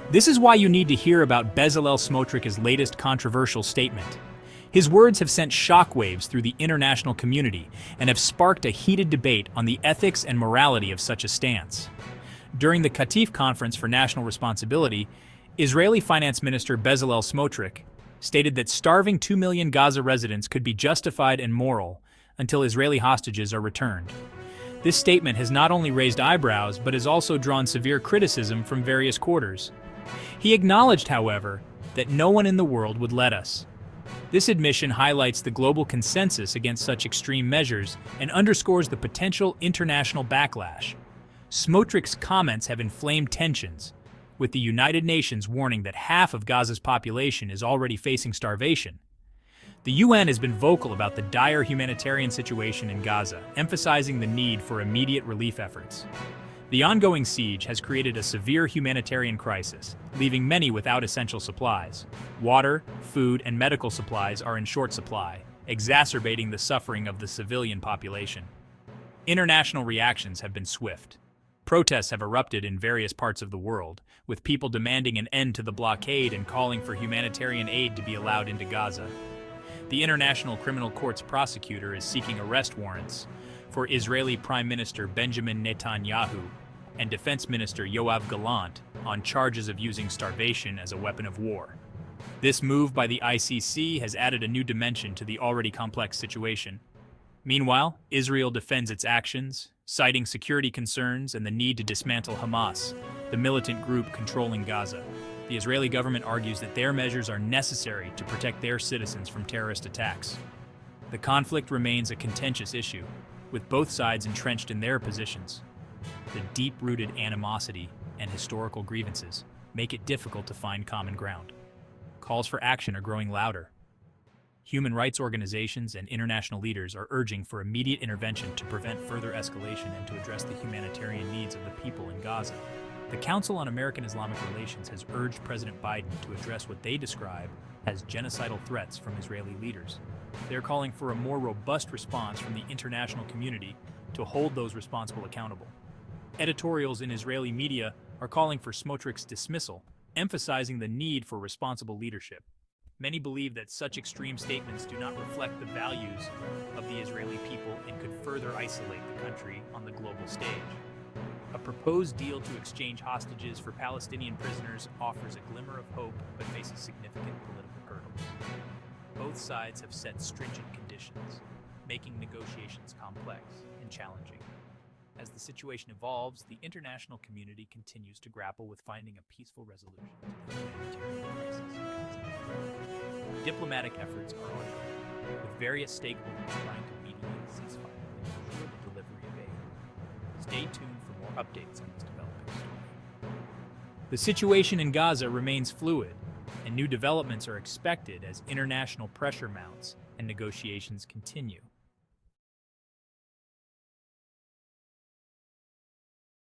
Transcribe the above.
This is why you need to hear about Bezalel Smotrik's latest controversial statement. His words have sent shockwaves through the international community and have sparked a heated debate on the ethics and morality of such a stance. During the Qatif Conference for National Responsibility, Israeli Finance Minister Bezalel Smotrik stated that starving 2 million Gaza residents could be justified and moral until Israeli hostages are returned. This statement has not only raised eyebrows, but has also drawn severe criticism from various quarters. He acknowledged, however, that no one in the world would let us. This admission highlights the global consensus against such extreme measures and underscores the potential international backlash. Smotrik's comments have inflamed tensions, with the United Nations warning that half of Gaza's population is already facing starvation. The UN has been vocal about the dire humanitarian situation in Gaza, emphasizing the need for immediate relief efforts. The ongoing siege has created a severe humanitarian crisis, leaving many without essential supplies. Water, food, and medical supplies are in short supply, exacerbating the suffering of the civilian population. International reactions have been swift. Protests have erupted in various parts of the world, with people demanding an end to the blockade and calling for humanitarian aid to be allowed into Gaza. The International Criminal Court's prosecutor is seeking arrest warrants for Israeli Prime Minister Benjamin Netanyahu and Defense Minister Yoav Gallant on charges of using starvation as a weapon of war. This move by the ICC has added a new dimension to the already complex situation. Meanwhile, Israel defends its actions, citing security concerns and the need to dismantle Hamas, the militant group controlling Gaza. The Israeli government argues that their measures are necessary to protect their citizens from terrorist attacks. The conflict remains a contentious issue, with both sides entrenched in their positions. The deep-rooted animosity and historical grievances make it difficult to find common ground. Calls for action are growing louder. Human rights organizations and international leaders are urging for immediate intervention to prevent further escalation and to address the humanitarian needs of the people in Gaza. The Council on American-Islamic Relations has urged President Biden to address what they describe as genocidal threats from Israeli leaders. They're calling for a more robust response from the international community to hold those responsible accountable. Editorials in Israeli media are calling for Smotrik's dismissal, emphasizing the need for responsible leadership. Many believe that such extreme statements do not reflect the values of the Israeli people and could further isolate the country on the global stage. A proposed deal to exchange hostages for Palestinian prisoners offers a glimmer of hope but faces significant political hurdles. Both sides have set stringent conditions, making negotiations complex and challenging. As the situation evolves, the international community continues to grapple with finding a peaceful resolution to the humanitarian crisis in Gaza. Diplomatic efforts are ongoing, with various stakeholders trying to mediate a ceasefire and ensure the delivery of aid. Stay tuned for more updates on this developing story. The situation in Gaza remains fluid, and new developments are expected as international pressure mounts and negotiations continue.